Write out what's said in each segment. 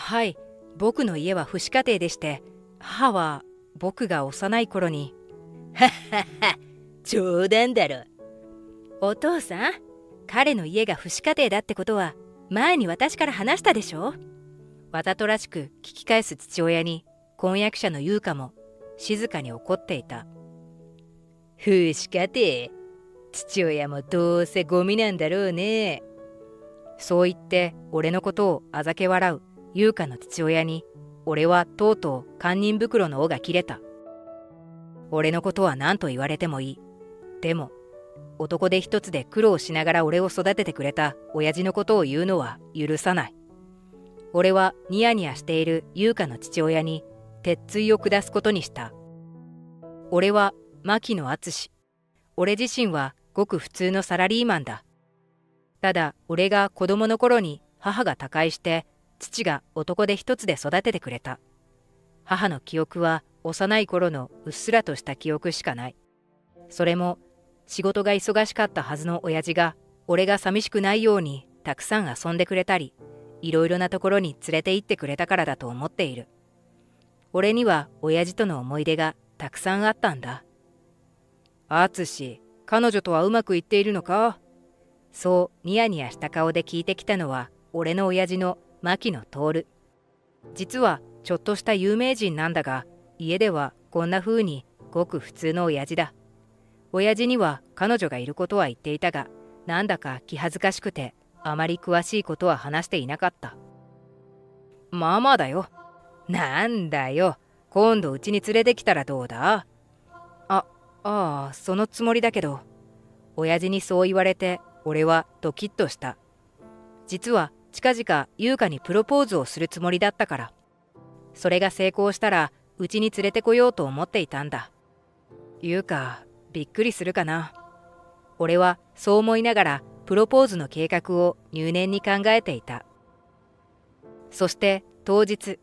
はい、僕の家は父子家庭でして、母は僕が幼い頃に。はっはっは、冗談だろ。お父さん、彼の家が父子家庭だってことは前に私から話したでしょ。わざとらしく聞き返す父親に婚約者の優香も静かに怒っていた。父子家庭、父親もどうせゴミなんだろうね。そう言って俺のことをあざけ笑う優香の父親に、俺はとうとう堪忍袋の緒が切れた。俺のことは何と言われてもいい。でも男手一つで苦労しながら俺を育ててくれた親父のことを言うのは許さない。俺はニヤニヤしている優香の父親に鉄槌を下すことにした。俺は牧野敦。俺自身はごく普通のサラリーマンだ。ただ俺が子供の頃に母が他界して、父が男手一つで育ててくれた。母の記憶は幼い頃のうっすらとした記憶しかない。それも仕事が忙しかったはずの親父が俺が寂しくないようにたくさん遊んでくれたり、いろいろなところに連れて行ってくれたからだと思っている。俺には親父との思い出がたくさんあったんだ。敦、彼女とはうまくいっているのか？そうニヤニヤした顔で聞いてきたのは俺の親父の牧野徹。実はちょっとした有名人なんだが、家ではこんな風にごく普通の親父だ。親父には彼女がいることは言っていたが、なんだか気恥ずかしくてあまり詳しいことは話していなかった。まあまあだよ。なんだよ、今度うちに連れてきたらどうだ？そのつもりだけど。親父にそう言われて俺はドキッとした。実は近々優香にプロポーズをするつもりだったから。それが成功したらうちに連れてこようと思っていたんだ。優香びっくりするかな。俺はそう思いながらプロポーズの計画を入念に考えていた。そして当日。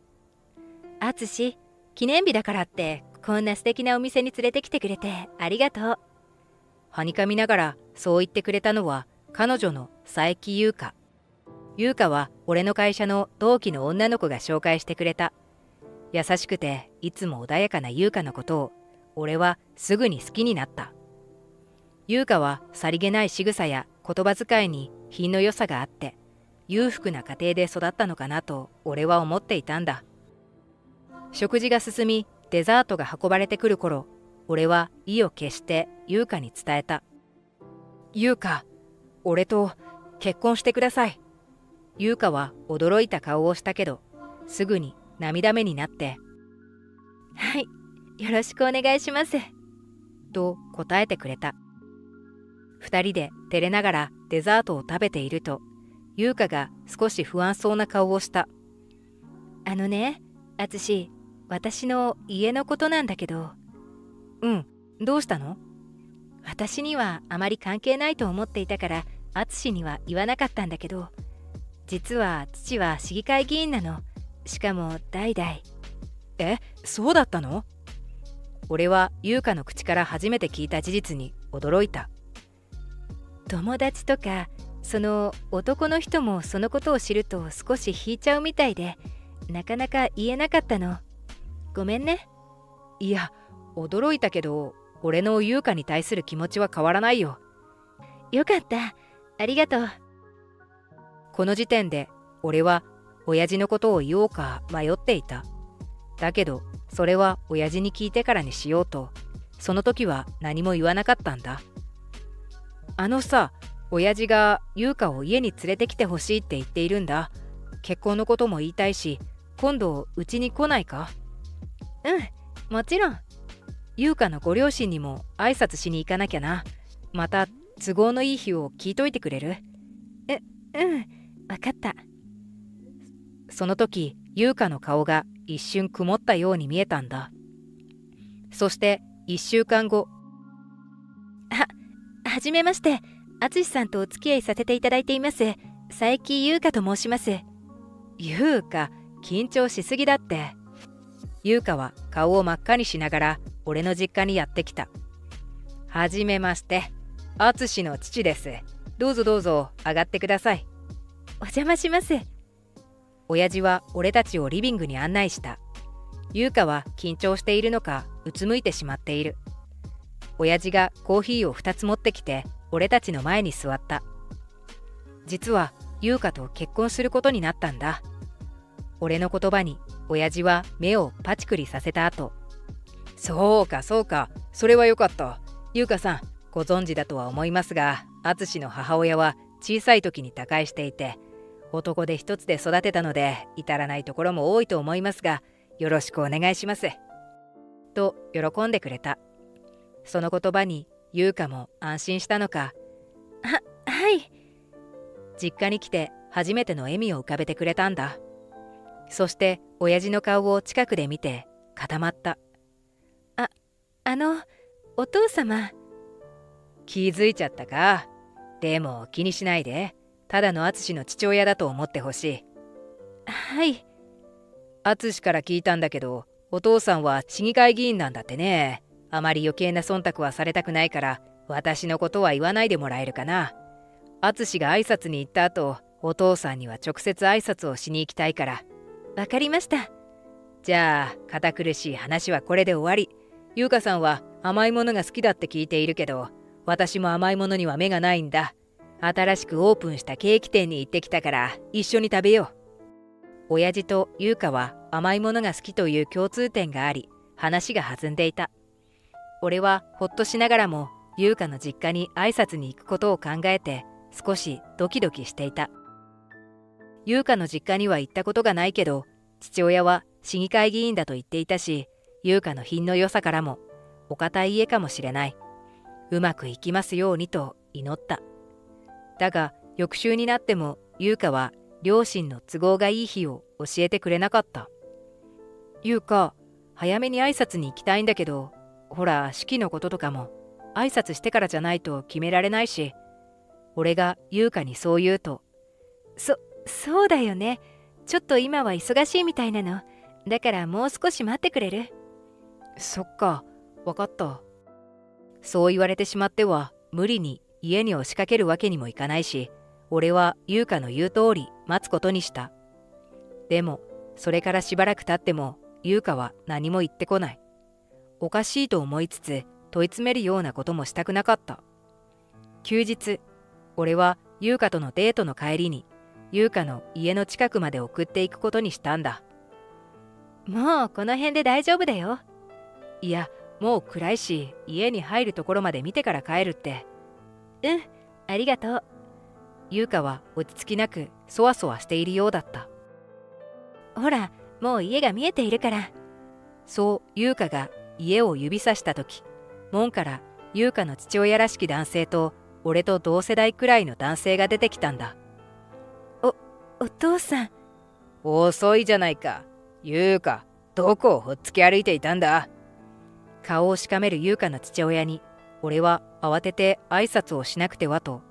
敦、記念日だからってこんな素敵なお店に連れてきてくれてありがとう。はにかみながらそう言ってくれたのは彼女の佐伯優香。優香は俺の会社の同期の女の子が紹介してくれた。優しくていつも穏やかな優香のことを俺はすぐに好きになった。優香はさりげない仕草や言葉遣いに品の良さがあって、裕福な家庭で育ったのかなと俺は思っていたんだ。食事が進みデザートが運ばれてくる頃、俺は意を決して優香に伝えた。優香、俺と結婚してください。優香は驚いた顔をしたけど、すぐに涙目になって、はい、よろしくお願いします。と答えてくれた。二人で照れながらデザートを食べていると、優香が少し不安そうな顔をした。あのね、敦、私の家のことなんだけど。どうしたの？私にはあまり関係ないと思っていたから敦には言わなかったんだけど、実は父は市議会議員なの。しかも代々。そうだったの？俺は優香の口から初めて聞いた事実に驚いた。友達とかその男の人もそのことを知ると少し引いちゃうみたいで、なかなか言えなかったの。ごめんね。いや、驚いたけど俺の優香に対する気持ちは変わらないよ。よかった、ありがとう。この時点で俺は親父のことを言おうか迷っていた。だけどそれは親父に聞いてからにしようと、その時は何も言わなかったんだ。親父が優香を家に連れてきてほしいって言っているんだ。結婚のことも言いたいし、今度うちに来ないか？もちろん。優香のご両親にも挨拶しに行かなきゃな。また都合のいい日を聞いといてくれる？わかった。その時優香の顔が一瞬曇ったように見えたんだ。そして1週間後。はじめまして、敦さんとお付き合いさせていただいています佐伯優香と申します。優香、緊張しすぎだって。優香は顔を真っ赤にしながら俺の実家にやってきた。はじめまして、敦の父です。どうぞどうぞ上がってください。お邪魔します。親父は俺たちをリビングに案内した。優香は緊張しているのかうつむいてしまっている。親父がコーヒーを2つ持ってきて俺たちの前に座った。実は優香と結婚することになったんだ。俺の言葉に親父は目をパチクリさせた後、そうかそうか、それはよかった。優香さん、ご存知だとは思いますが、敦の母親は小さい時に他界していて、男で一つで育てたので至らないところも多いと思いますが、よろしくお願いします。と喜んでくれた。その言葉に優香も安心したのか、はい。実家に来て初めての笑みを浮かべてくれたんだ。そして親父の顔を近くで見て固まった。お父様。気づいちゃったか。でも気にしないで。ただの敦の父親だと思ってほしい。はい。敦から聞いたんだけど、お父さんは市議会議員なんだってね。あまり余計な忖度はされたくないから、私のことは言わないでもらえるかな。敦が挨拶に行った後、お父さんには直接挨拶をしに行きたいから。わかりました。じゃあ、堅苦しい話はこれで終わり。優香さんは甘いものが好きだって聞いているけど、私も甘いものには目がないんだ。新しくオープンしたケーキ店に行ってきたから一緒に食べよう。親父と優香は甘いものが好きという共通点があり、話が弾んでいた。俺はほっとしながらも優香の実家に挨拶に行くことを考えて少しドキドキしていた。優香の実家には行ったことがないけど、父親は市議会議員だと言っていたし、優香の品の良さからもお堅い家かもしれない。うまくいきますようにと祈った。だが翌週になっても優香は両親の都合がいい日を教えてくれなかった。優香、早めに挨拶に行きたいんだけど、ほら式のこととかも挨拶してからじゃないと決められないし。俺が優香にそう言うと、そうだよね。ちょっと今は忙しいみたいなの。だからもう少し待ってくれる？そっか、わかった。そう言われてしまっては無理に家に押しかけるわけにもいかないし、俺は優香の言う通り待つことにした。でもそれからしばらく経っても優香は何も言ってこない。おかしいと思いつつ問い詰めるようなこともしたくなかった。休日、俺は優香とのデートの帰りに優香の家の近くまで送っていくことにしたんだ。もうこの辺で大丈夫だよ。いや、もう暗いし家に入るところまで見てから帰るって。うん、ありがとう。優香は落ち着きなくそわそわしているようだった。ほら、もう家が見えているから。そう優香が家を指さした時、門から優香の父親らしき男性と俺と同世代くらいの男性が出てきたんだ。お父さん。遅いじゃないか。優香、どこをほっつき歩いていたんだ。顔をしかめる優香の父親に俺は慌てて挨拶をしなくてはと。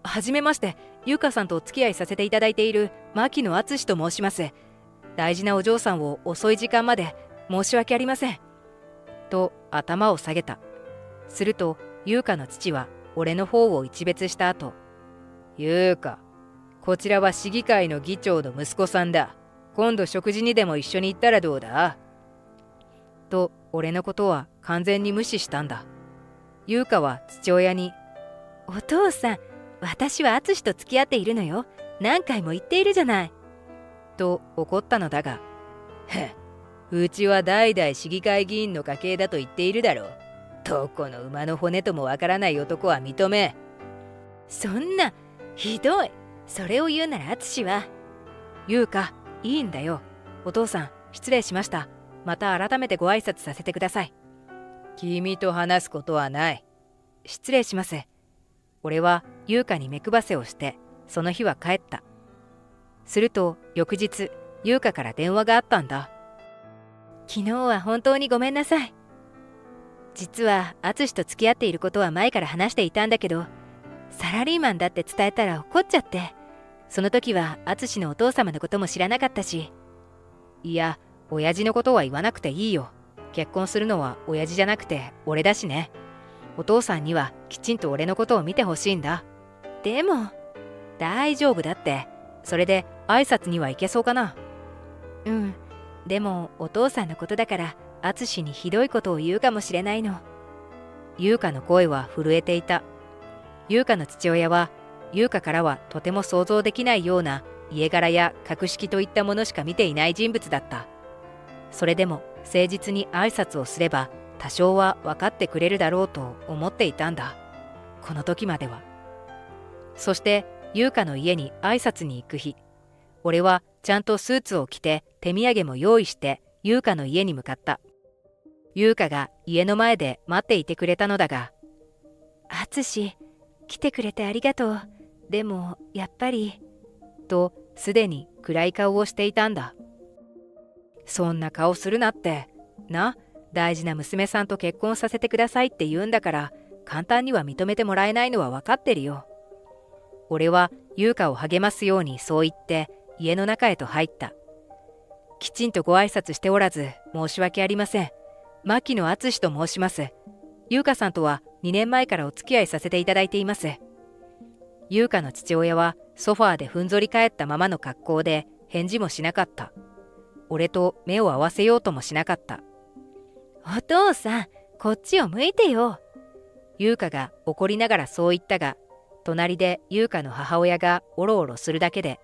はじめまして、優香さんとお付き合いさせていただいている牧野敦と申します。大事なお嬢さんを遅い時間まで申し訳ありません。と頭を下げた。すると優香の父は俺の方を一別した後、優香、こちらは市議会の議長の息子さんだ。今度食事にでも一緒に行ったらどうだ？と俺のことは完全に無視したんだ。優香は父親に、お父さん、私は敦と付き合っているのよ。何回も言っているじゃない。と怒ったのだが、うちは代々市議会議員の家系だと言っているだろう。どこの馬の骨ともわからない男は認め。そんな、ひどい。それを言うなら敦は。優香、いいんだよ。お父さん、失礼しました。また改めてご挨拶させてください。君と話すことはない。失礼します。俺は優香に目配せをしてその日は帰った。すると翌日、優香から電話があったんだ。昨日は本当にごめんなさい。実は敦と付き合っていることは前から話していたんだけど、サラリーマンだって伝えたら怒っちゃって、その時は敦のお父様のことも知らなかったし。いや、親父のことは言わなくていいよ。結婚するのは親父じゃなくて俺だしね。お父さんにはきちんと俺のことを見てほしいんだ。でも、大丈夫だって。それで挨拶には行けそうかな。うん。でもお父さんのことだから淳にひどいことを言うかもしれないの。優香の声は震えていた。優香の父親は優香からはとても想像できないような家柄や格式といったものしか見ていない人物だった。それでも誠実に挨拶をすれば多少は分かってくれるだろうと思っていたんだ。この時までは。そして優香の家に挨拶に行く日、俺はちゃんとスーツを着て手土産も用意して優香の家に向かった。優香が家の前で待っていてくれたのだが、淳、来てくれてありがとう。でもやっぱりとすでに暗い顔をしていたんだ。そんな顔するなって。な、大事な娘さんと結婚させてくださいって言うんだから簡単には認めてもらえないのは分かってるよ。俺は優香を励ますようにそう言って家の中へと入った。きちんとご挨拶しておらず申し訳ありません。牧野敦と申します。優香さんとは2年前からお付き合いさせていただいています。優香の父親はソファーでふんぞり返ったままの格好で返事もしなかった。俺と目を合わせようともしなかった。お父さん、こっちを向いてよ。優香が怒りながらそう言ったが、隣で優香の母親がおろおろするだけで、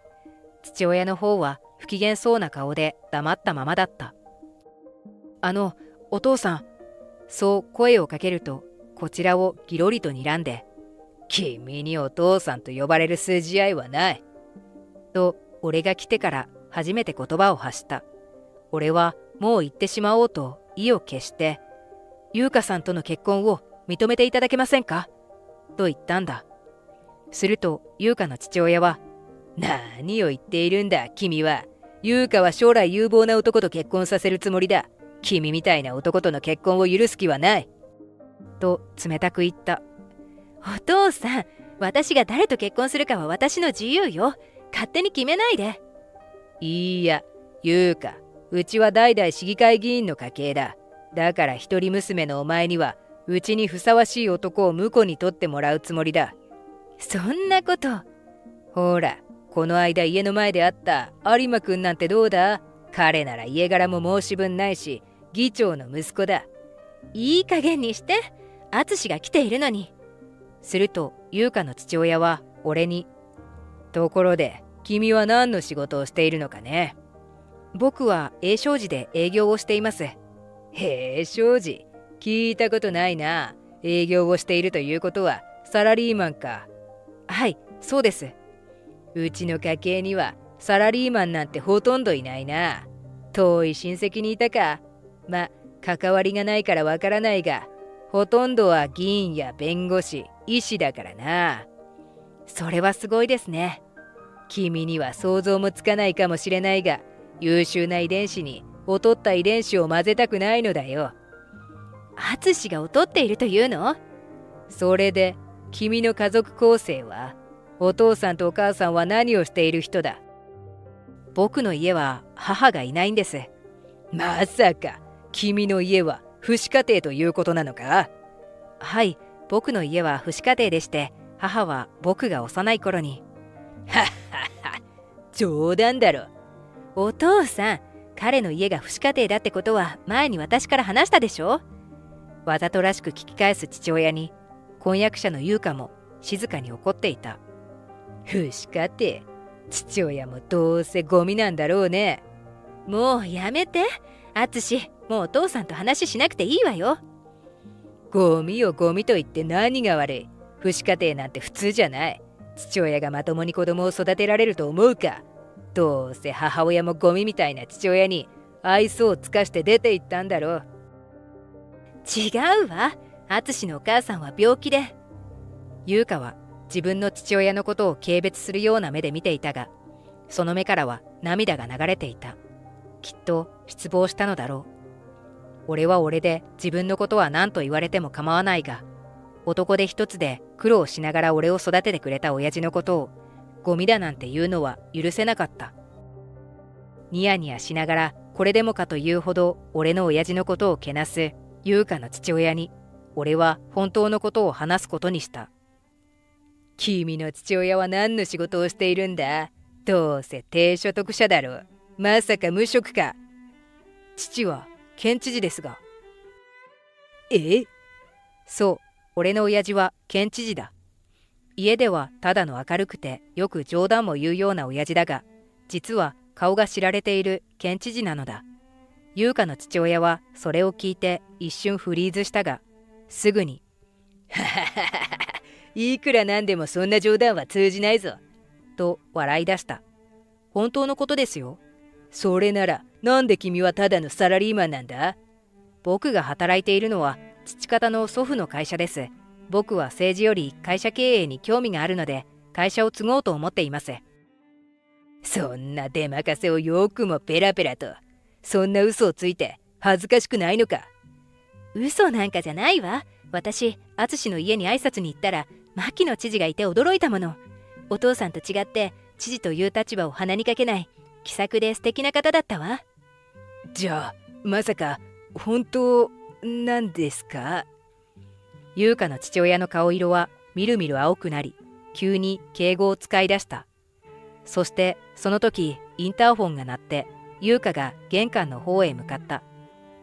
父親の方は不機嫌そうな顔で黙ったままだった。お父さん、そう声をかけると、こちらをギロリと睨んで、君にお父さんと呼ばれる筋合いはない。と、俺が来てから初めて言葉を発した。俺はもう行ってしまおうと意を決して、優香さんとの結婚を認めていただけませんかと言ったんだ。すると優香の父親は、何を言っているんだ君は。優香は将来有望な男と結婚させるつもりだ。君みたいな男との結婚を許す気はない。と冷たく言った。お父さん、私が誰と結婚するかは私の自由よ。勝手に決めないで。いいや、優香、うちは代々市議会議員の家系だ。だから一人娘のお前には、うちにふさわしい男を婿に取ってもらうつもりだ。そんなこと。ほら、この間家の前で会った有馬くんなんてどうだ？彼なら家柄も申し分ないし、議長の息子だ。いい加減にして。淳が来ているのに。すると優香の父親は俺に、ところで君は何の仕事をしているのかね。僕は永昌寺で営業をしています。永昌寺、聞いたことないな。営業をしているということはサラリーマンか。はい、そうです。うちの家系にはサラリーマンなんてほとんどいないな。遠い親戚にいたか。ま、関わりがないからわからないが、ほとんどは議員や弁護士、医師だからな。それはすごいですね。君には想像もつかないかもしれないが、優秀な遺伝子に劣った遺伝子を混ぜたくないのだよ。淳が劣っているというの？それで君の家族構成は？お父さんとお母さんは何をしている人だ？僕の家は母がいないんです。まさか君の家は父子家庭ということなのか？はい、僕の家は父子家庭でして、母は僕が幼い頃に。はっはっは、冗談だろ。お父さん、彼の家が父子家庭だってことは前に私から話したでしょ？わざとらしく聞き返す父親に、婚約者の優香も静かに怒っていた。父子家庭、父親もどうせゴミなんだろうね。もうやめて、淳、もうお父さんと話しなくていいわよ。ゴミをゴミと言って何が悪い？父子家庭なんて普通じゃない。父親がまともに子供を育てられると思うか？どうせ母親もゴミみたいな父親に愛想を尽かして出て行ったんだろう。違うわ、淳のお母さんは病気で。優香は自分の父親のことを軽蔑するような目で見ていたが、その目からは涙が流れていた。きっと失望したのだろう。俺は俺で自分のことは何と言われても構わないが、男で一つで苦労しながら俺を育ててくれた親父のことをゴミだなんて言うのは許せなかった。ニヤニヤしながらこれでもかというほど俺の親父のことをけなす優香の父親に、俺は本当のことを話すことにした。君の父親は何の仕事をしているんだ？どうせ低所得者だろう。まさか無職か。父は県知事ですが。え？そう、俺の親父は県知事だ。家ではただの明るくてよく冗談も言うような親父だが、実は顔が知られている県知事なのだ。優香の父親はそれを聞いて一瞬フリーズしたが、すぐにはははは、いくらなんでもそんな冗談は通じないぞ。と笑い出した。本当のことですよ。それならなんで君はただのサラリーマンなんだ？僕が働いているのは父方の祖父の会社です。僕は政治より会社経営に興味があるので、会社を継ごうと思っています。そんな出任せをよくもペラペラと。そんな嘘をついて恥ずかしくないのか？嘘なんかじゃないわ。私、淳の家に挨拶に行ったら、牧野知事がいて驚いたもの。お父さんと違って、知事という立場を鼻にかけない、気さくで素敵な方だったわ。じゃあ、まさか、本当なんですか？優香の父親の顔色はみるみる青くなり、急に敬語を使い出した。そしてその時インターホンが鳴って優香が玄関の方へ向かった。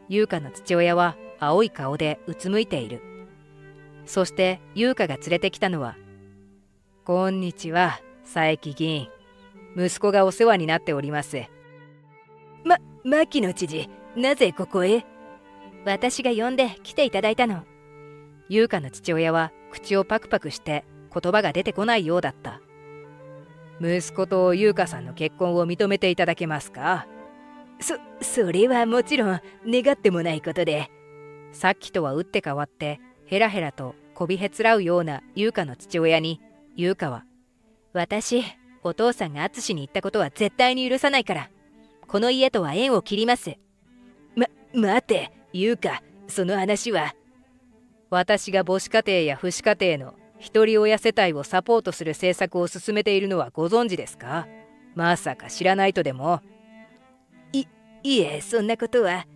優香の父親は青い顔でうつむいている。そして優香が連れてきたのは、こんにちは、佐伯議員。息子がお世話になっております。牧野知事、なぜここへ？私が呼んで来ていただいたの。優香の父親は口をパクパクして言葉が出てこないようだった。息子と優香さんの結婚を認めていただけますか？それはもちろん願ってもないことで。さっきとは打って変わってヘラヘラとこびへつらうような優香の父親に、優香は、私、お父さんが淳に言ったことは絶対に許さないから、この家とは縁を切ります。待て、優香、その話は。私が母子家庭や父子家庭の一人親世帯をサポートする政策を進めているのはご存知ですか？まさか知らないとでも。いえ、そんなことは。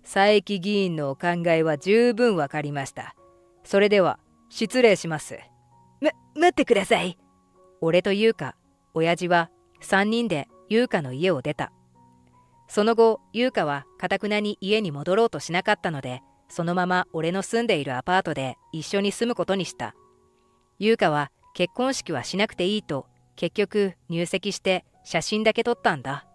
佐伯議員のお考えは十分わかりました。それでは失礼します。待ってください。俺と優香、親父は3人で優香の家を出た。その後、優香は堅くなに家に戻ろうとしなかったので、そのまま俺の住んでいるアパートで一緒に住むことにした。優香は結婚式はしなくていいと結局入籍して写真だけ撮ったんだ。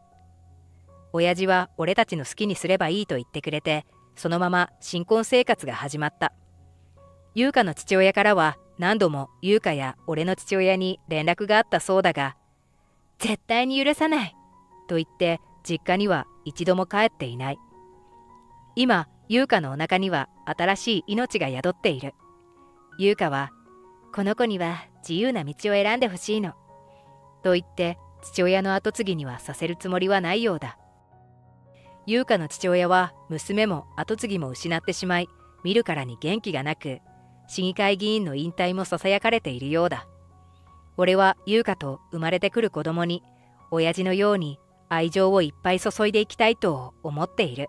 親父は俺たちの好きにすればいいと言ってくれて、そのまま新婚生活が始まった。優香の父親からは何度も優香や俺の父親に連絡があったそうだが、絶対に許さないと言って実家には一度も帰っていない。今、優香のお腹には新しい命が宿っている。優香は、この子には自由な道を選んでほしいの。と言って父親の後継ぎにはさせるつもりはないようだ。優香の父親は娘も後継ぎも失ってしまい、見るからに元気がなく、市議会議員の引退もささやかれているようだ。俺は優香と生まれてくる子供に、親父のように愛情をいっぱい注いでいきたいと思っている。